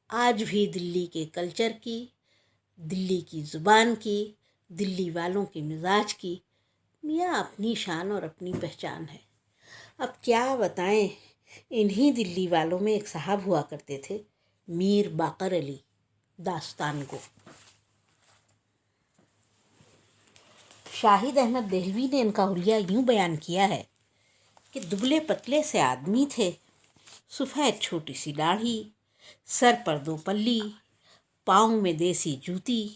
آج بھی دلی کے کلچر کی، دلی کی زبان کی، دلی والوں کے مزاج کی میاں اپنی شان اور اپنی پہچان ہے۔ اب کیا بتائیں، انہی دلی والوں میں ایک صاحب ہوا کرتے تھے، میر باقر علی داستان گو۔ شاہد احمد دہلوی نے ان کا حلیہ یوں بیان کیا ہے کہ دبلے پتلے سے آدمی تھے، سفید چھوٹی سی داڑھی، سر پر 2 پلی، پاؤں میں دیسی جوتی،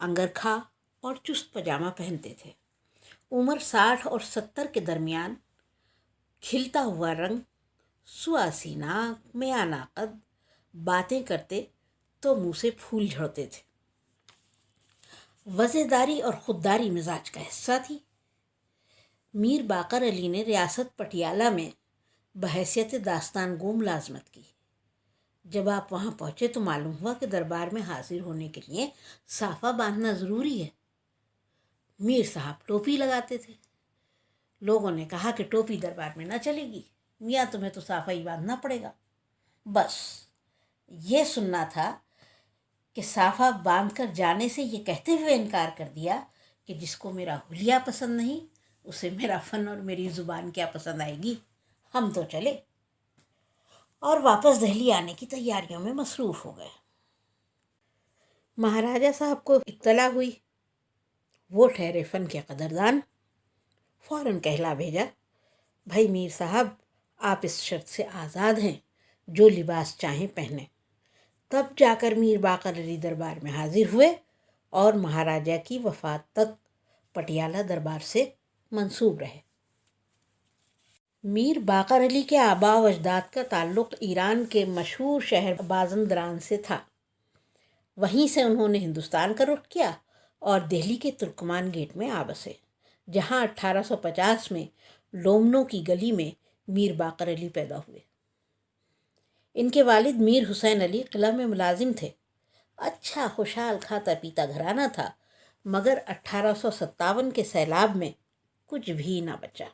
انگرکھا اور چست پاجامہ پہنتے تھے۔ عمر 60 اور 70 کے درمیان، کھلتا ہوا رنگ، سواسی ناک، میانہ قد، باتیں کرتے تو منہ سے پھول جھڑتے تھے۔ وزیداری اور خودداری مزاج کا حصہ تھی۔ میر باقر علی نے ریاست پٹیالہ میں بحیثیت داستان گو ملازمت کی۔ جب آپ وہاں پہنچے تو معلوم ہوا کہ دربار میں حاضر ہونے کے لیے صافہ باندھنا ضروری ہے۔ میر صاحب ٹوپی لگاتے تھے۔ لوگوں نے کہا کہ ٹوپی دربار میں نہ چلے گی، میاں تمہیں تو صافہ ہی باندھنا پڑے گا۔ بس یہ سننا تھا کہ صافہ باندھ کر جانے سے یہ کہتے ہوئے انکار کر دیا کہ جس کو میرا حلیہ پسند نہیں، اسے میرا فن اور میری زبان کیا پسند آئے گی، ہم تو چلے۔ اور واپس دہلی آنے کی تیاریوں میں مصروف ہو گئے۔ مہاراجہ صاحب کو اطلاع ہوئی، وہ ٹھہرے فن کے قدردان، فوراً کہلا بھیجا، بھائی میر صاحب، آپ اس شرط سے آزاد ہیں، جو لباس چاہیں پہنیں۔ تب جا کر میر باقر علی دربار میں حاضر ہوئے اور مہاراجہ کی وفات تک پٹیالہ دربار سے منسوب رہے۔ میر باقر علی کے آباء و اجداد کا تعلق ایران کے مشہور شہر مازندران سے تھا۔ وہیں سے انہوں نے ہندوستان کا رخ کیا اور دہلی کے ترکمان گیٹ میں آ بسے، جہاں 1850 میں لومنوں کی گلی میں میر باقر علی پیدا ہوئے۔ ان کے والد میر حسین علی قلعہ میں ملازم تھے۔ اچھا خوشحال کھاتا پیتا گھرانہ تھا، مگر 1857 کے سیلاب میں کچھ بھی نہ بچا۔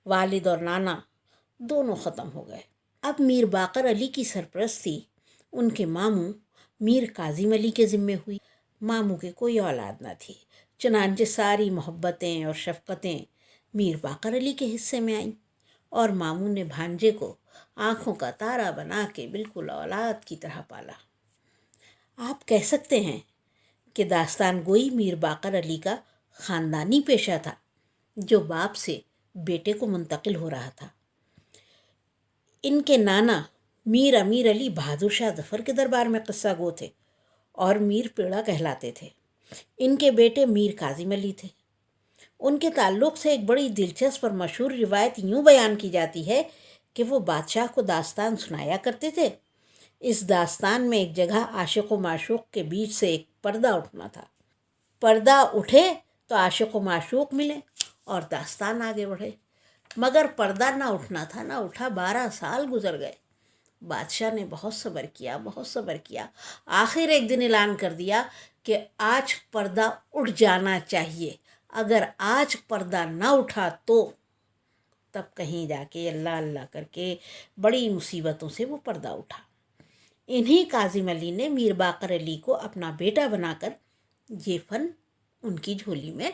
والد اور نانا دونوں ختم ہو گئے۔ اب میر باقر علی کی سرپرستی ان کے ماموں میر کاظم علی کے ذمے ہوئی۔ ماموں کے کوئی اولاد نہ تھی، چنانچہ ساری محبتیں اور شفقتیں میر باقر علی کے حصے میں آئیں، اور ماموں نے بھانجے کو آنکھوں کا تارا بنا کے بالکل اولاد کی طرح پالا۔ آپ کہہ سکتے ہیں کہ داستان گوئی میر باقر علی کا خاندانی پیشہ تھا، جو باپ سے بیٹے کو منتقل ہو رہا تھا۔ ان کے نانا میر امیر علی بہادر شاہ ظفر کے دربار میں قصہ گو تھے اور میر پیڑا کہلاتے تھے۔ ان کے بیٹے میر کاظم علی تھے۔ ان کے تعلق سے ایک بڑی دلچسپ اور مشہور روایت یوں بیان کی جاتی ہے کہ وہ بادشاہ کو داستان سنایا کرتے تھے۔ اس داستان میں ایک جگہ عاشق و معشوق کے بیچ سے ایک پردہ اٹھنا تھا۔ پردہ اٹھے تو عاشق و معشوق ملے اور داستان آگے بڑھے، مگر پردہ نہ اٹھنا تھا، نہ اٹھا۔ 12 سال گزر گئے۔ بادشاہ نے بہت صبر کیا، بہت صبر کیا، آخر ایک دن اعلان کر دیا کہ آج پردہ اٹھ جانا چاہیے، اگر آج پردہ نہ اٹھا تو تب کہیں جا کے اللہ اللہ کر کے بڑی مصیبتوں سے وہ پردہ اٹھا۔ انہی کاظم علی نے میر باقر علی کو اپنا بیٹا بنا کر یہ فن ان کی جھولی میں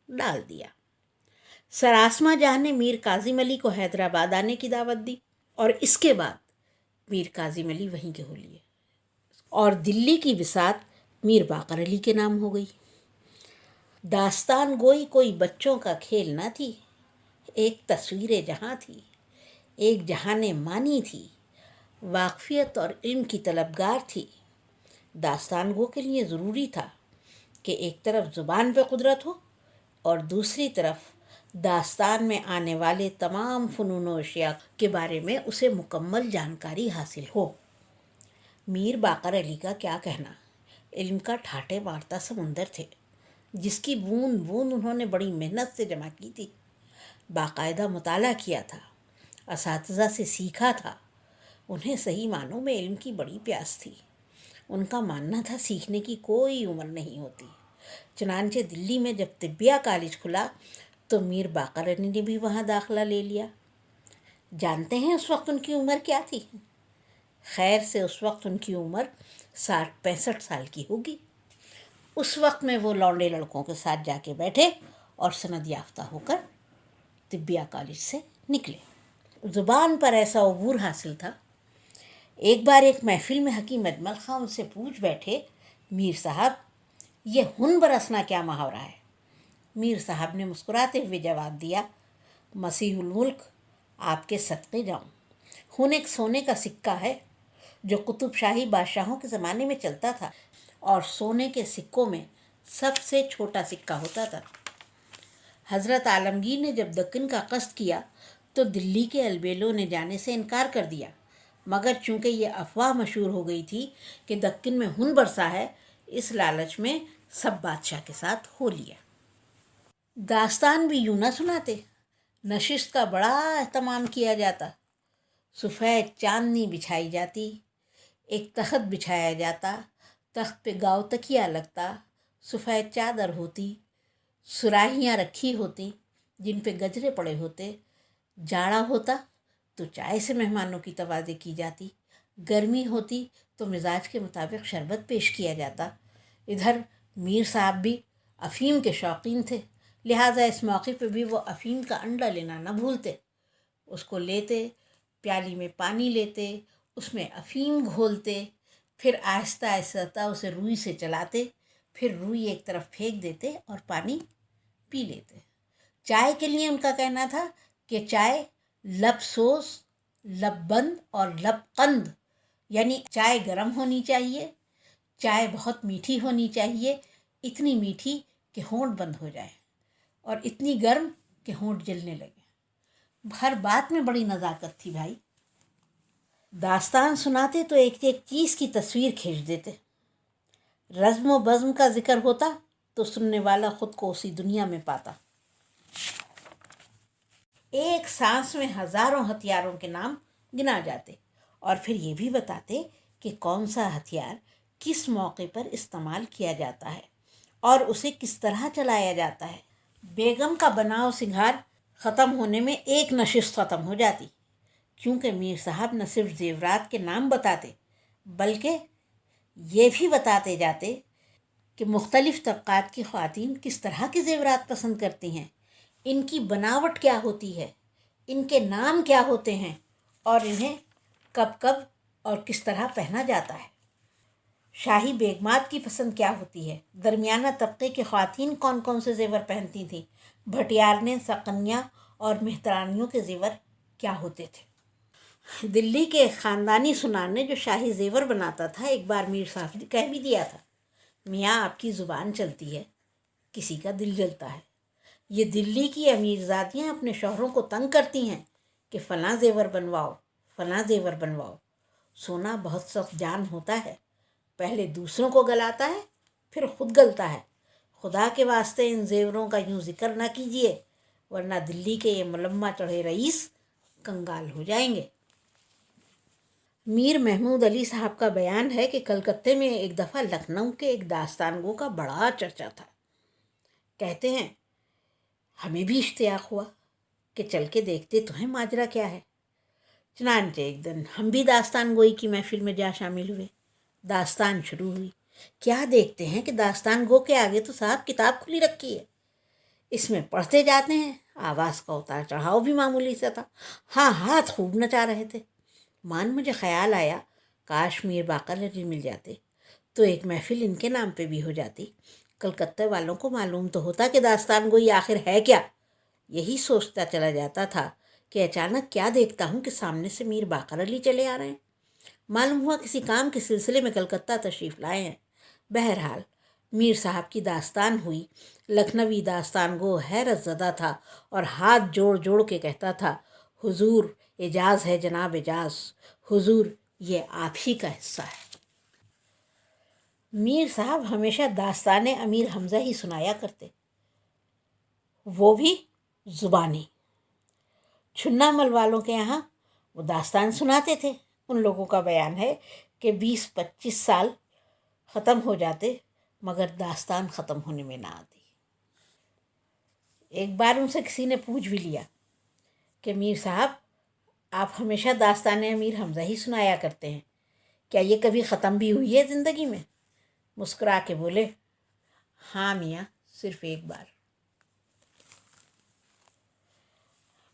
ڈال دیا۔ سر آسماں جہاں نے میر کاظم علی کو حیدرآباد آنے کی دعوت دی، اور اس کے بعد میر کاظم علی وہیں کے ہو لیے، اور دلی کی بساط میر باقر علی کے نام ہو گئی۔ داستان گوئی کوئی بچوں کا کھیل نہ تھی، ایک تصویر جہاں تھی، ایک جہان مانی تھی، واقفیت اور علم کی طلبگار تھی۔ داستان گو کے لیے ضروری تھا کہ ایک طرف زبان پہ قدرت ہو اور دوسری طرف داستان میں آنے والے تمام فنون و اشیاء کے بارے میں اسے مکمل جانکاری حاصل ہو۔ میر باقر علی کا کیا کہنا، علم کا ٹھاٹھے مارتا سمندر تھے، جس کی بوند بوند انہوں نے بڑی محنت سے جمع کی تھی۔ باقاعدہ مطالعہ کیا تھا، اساتذہ سے سیکھا تھا۔ انہیں صحیح معنوں میں علم کی بڑی پیاس تھی۔ ان کا ماننا تھا سیکھنے کی کوئی عمر نہیں ہوتی۔ چنانچہ دلی میں جب طبیہ کالج کھلا تو میر باقر علی نے بھی وہاں داخلہ لے لیا۔ جانتے ہیں اس وقت ان کی عمر کیا تھی؟ خیر سے اس وقت ان کی عمر 60-65 سال کی ہوگی۔ اس وقت میں وہ لونڈے لڑکوں کے ساتھ جا کے بیٹھے اور سند یافتہ ہو کر طبیہ کالج سے نکلے۔ زبان پر ایسا عبور حاصل تھا، ایک بار ایک محفل میں حکیم اجمل خاں ان سے پوچھ بیٹھے، میر صاحب یہ ہن برسنا کیا محاورہ ہے؟ میر صاحب نے مسکراتے ہوئے جواب دیا، مسیح الملک آپ کے صدقے جاؤں، ہن ایک سونے کا سکہ ہے جو قطب شاہی بادشاہوں کے زمانے میں چلتا تھا، اور سونے کے سکوں میں سب سے چھوٹا سکہ ہوتا تھا۔ حضرت عالمگیر نے جب دکن کا قصد کیا تو دلی کے البیلوں نے جانے سے انکار کر دیا، مگر چونکہ یہ افواہ مشہور ہو گئی تھی کہ دکن میں ہن برسا ہے، اس لالچ میں سب بادشاہ کے ساتھ ہو لیا۔ داستان بھی یوں نہ سناتے، نشست کا بڑا اہتمام کیا جاتا، سفید چاندنی بچھائی جاتی، ایک تخت بچھایا جاتا، تخت پہ گاؤ تکیا لگتا، سفید چادر ہوتی، سراہیاں رکھی ہوتی جن پہ گجرے پڑے ہوتے، جاڑا ہوتا تو چائے سے مہمانوں کی توازی کی جاتی، گرمی ہوتی تو مزاج کے مطابق شربت پیش کیا جاتا۔ ادھر میر صاحب بھی افیم کے شوقین تھے، لہٰذا اس موقع پہ بھی وہ افیم کا انڈا لینا نہ بھولتے، اس کو لیتے، پیالی میں پانی لیتے، اس میں افیم گھولتے، پھر آہستہ آہستہ اسے روئی سے چلاتے، پھر روئی ایک طرف پھینک دیتے اور پانی پی لیتے۔ چائے کے لیے ان کا کہنا تھا کہ چائے لب سوز، لب بند اور لب قند، یعنی چائے گرم ہونی چاہیے، چائے بہت میٹھی ہونی چاہیے، اتنی میٹھی کہ ہونٹ بند ہو جائے، اور اتنی گرم کہ ہونٹ جلنے لگے۔ ہر بات میں بڑی نزاکت تھی بھائی۔ داستان سناتے تو ایک ایک چیز کی تصویر کھینچ دیتے، رزم و بزم کا ذکر ہوتا تو سننے والا خود کو اسی دنیا میں پاتا۔ ایک سانس میں ہزاروں ہتھیاروں کے نام گنا جاتے، اور پھر یہ بھی بتاتے کہ کون سا ہتھیار کس موقع پر استعمال کیا جاتا ہے اور اسے کس طرح چلایا جاتا ہے۔ بیگم کا بناؤ سنگھار ختم ہونے میں ایک نشست ختم ہو جاتی، کیونکہ میر صاحب نہ صرف زیورات کے نام بتاتے بلکہ یہ بھی بتاتے جاتے کہ مختلف طبقات کی خواتین کس طرح کے زیورات پسند کرتی ہیں، ان کی بناوٹ کیا ہوتی ہے، ان کے نام کیا ہوتے ہیں، اور انہیں کب کب اور کس طرح پہنا جاتا ہے۔ شاہی بیگمات کی پسند کیا ہوتی ہے، درمیانہ طبقے کی خواتین کون کون سے زیور پہنتی تھیں، بھٹیارنے، سقنیاں اور مہترانیوں کے زیور کیا ہوتے تھے۔ دلی کے ایک خاندانی سنار نے جو شاہی زیور بناتا تھا، ایک بار میر صاحب نے کہہ بھی دیا تھا، میاں آپ کی زبان چلتی ہے، کسی کا دل جلتا ہے۔ یہ دلی کی امیرزادیاں اپنے شوہروں کو تنگ کرتی ہیں کہ فلاں زیور بنواؤ، فلاں زیور بنواؤ۔ سونا بہت سخت جان ہوتا ہے، پہلے دوسروں کو گلاتا ہے پھر خود گلتا ہے۔ خدا کے واسطے ان زیوروں کا یوں ذکر نہ کیجیے، ورنہ دلی کے یہ ملمہ چڑھے رئیس کنگال ہو جائیں گے۔ میر محمود علی صاحب کا بیان ہے کہ کلکتے میں ایک دفعہ لکھنؤ کے ایک داستان گو کا بڑا چرچا تھا۔ کہتے ہیں ہمیں بھی اشتیاق ہوا کہ چل کے دیکھتے تو ہیں ماجرا کیا ہے۔ چنانچہ ایک دن ہم بھی داستان گوئی کی محفل میں جا شامل ہوئے۔ داستان شروع ہوئی، کیا دیکھتے ہیں کہ داستان گو کے آگے تو صاحب کتاب کھلی رکھی ہے، اس میں پڑھتے جاتے ہیں۔ آواز کا اتار چڑھاؤ بھی معمولی سا تھا، ہاں ہاتھ خوب نچا رہے تھے۔ مجھے خیال آیا کاش میر باقر علی مل جاتے تو ایک محفل ان کے نام پہ بھی ہو جاتی، کلکتہ والوں کو معلوم تو ہوتا کہ داستان گوئی آخر ہے کیا۔ یہی سوچتا چلا جاتا تھا کہ اچانک کیا دیکھتا ہوں کہ سامنے سے میر باقر علی چلے آ رہے ہیں۔ معلوم ہوا کسی کام کے سلسلے میں کلکتہ تشریف لائے ہیں۔ بہرحال میر صاحب کی داستان ہوئی۔ لکھنوی داستان گو حیرت زدہ تھا اور ہاتھ جوڑ جوڑ کے کہتا تھا، حضور اعجاز ہے جناب اعجاز، حضور یہ آپ ہی کا حصہ ہے۔ میر صاحب ہمیشہ داستان امیر حمزہ ہی سنایا کرتے، وہ بھی زبانی۔ چھنا مل والوں کے یہاں وہ داستان سناتے تھے۔ ان لوگوں کا بیان ہے کہ 20-25 سال ختم ہو جاتے مگر داستان ختم ہونے میں نہ آتی۔ ایک بار ان سے کسی نے پوچھ بھی لیا کہ میر صاحب آپ ہمیشہ داستان امیر حمزہ ہی سنایا کرتے ہیں، کیا یہ کبھی ختم بھی ہوئی ہے زندگی میں؟ مسکرا کے بولے، ہاں میاں، صرف ایک بار۔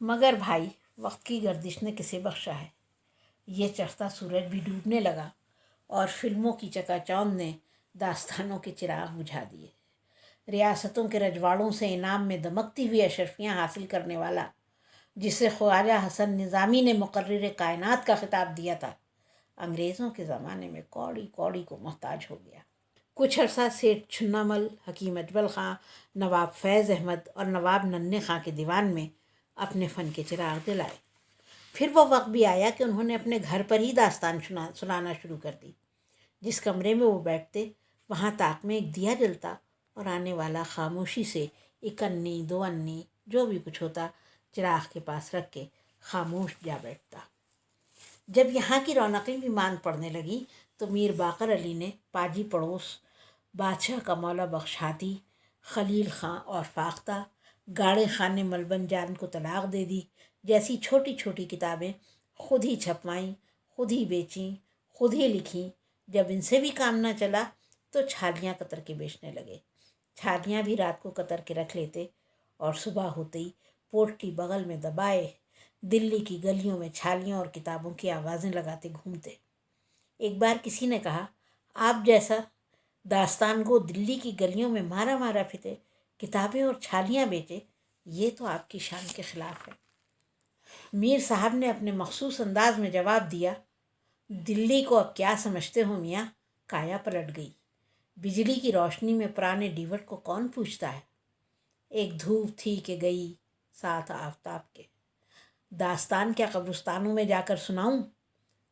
مگر بھائی، وقت کی گردش نے کسے بخشا ہے؟ یہ چڑھتا سورج بھی ڈوبنے لگا اور فلموں کی چکا چوند نے داستانوں کے چراغ بجھا دیے۔ ریاستوں کے رجواڑوں سے انعام میں دمکتی ہوئی اشرفیاں حاصل کرنے والا، جسے خواجہ حسن نظامی نے مقرر کائنات کا خطاب دیا تھا، انگریزوں کے زمانے میں کوڑی کوڑی کو محتاج ہو گیا۔ کچھ عرصہ سیٹھ چھنا مل، حکیم اجمل خاں، نواب فیض احمد اور نواب ننھے خاں کے دیوان میں اپنے فن کے چراغ جلائے۔ پھر وہ وقت بھی آیا کہ انہوں نے اپنے گھر پر ہی داستان سنانا شروع کر دی۔ جس کمرے میں وہ بیٹھتے وہاں طاق میں ایک دیا جلتا اور آنے والا خاموشی سے ایک انی دو انی جو بھی کچھ ہوتا چراغ کے پاس رکھ کے خاموش جا بیٹھتا۔ جب یہاں کی رونقیں بھی ماند پڑنے لگیں تو میر باقر علی نے پاجی پڑوس، بادشاہ کا مولا بخش ہاتھی، خلیل خاں اور فاختہ، گاڑے خان نے ملبن جان کو طلاق دے دی جیسی چھوٹی چھوٹی کتابیں خود ہی چھپوائیں، خود ہی بیچیں، خود ہی لکھیں۔ جب ان سے بھی کام نہ چلا تو چھالیاں قطر کے بیچنے لگے۔ چھالیاں بھی رات کو قطر کے رکھ لیتے اور صبح ہوتے ہی پوٹلی بغل میں دبائے دلی کی گلیوں میں چھالیوں اور کتابوں کی آوازیں لگاتے گھومتے۔ ایک بار کسی نے کہا، آپ جیسا داستان گو دلی کی گلیوں میں مارا مارا پھرے، کتابیں اور چھالیاں بیچے، یہ تو آپ کی شان کے خلاف ہے۔ میر صاحب نے اپنے مخصوص انداز میں جواب دیا، دلی کو اب کیا سمجھتے ہو میاں؟ کایا پلٹ گئی۔ بجلی کی روشنی میں پرانے ڈیوٹ کو کون پوچھتا ہے؟ ایک دھوپ تھی کہ گئی ساتھ آفتاب کے۔ داستان کیا قبرستانوں میں جا کر سناؤں؟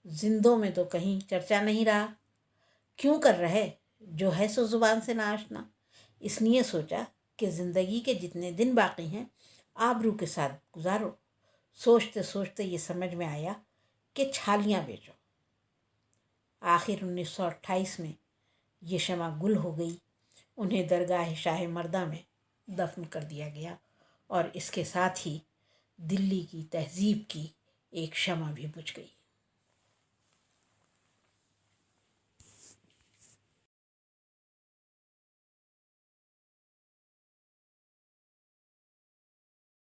زندوں میں تو کہیں چرچا نہیں رہا۔ کیوں کر رہے جو ہے سو زبان سے نہ آشنا؟ اس لیے سوچا کہ زندگی کے جتنے دن باقی ہیں آبرو کے ساتھ گزارو۔ سوچتے سوچتے یہ سمجھ میں آیا کہ چھالیاں بیچو۔ آخر 1928 میں یہ شمع گل ہو گئی، انہیں درگاہ شاہ مردہ میں دفن کر دیا گیا اور اس کے ساتھ ہی دلی کی تہذیب کی ایک شمع بھی بجھ گئی۔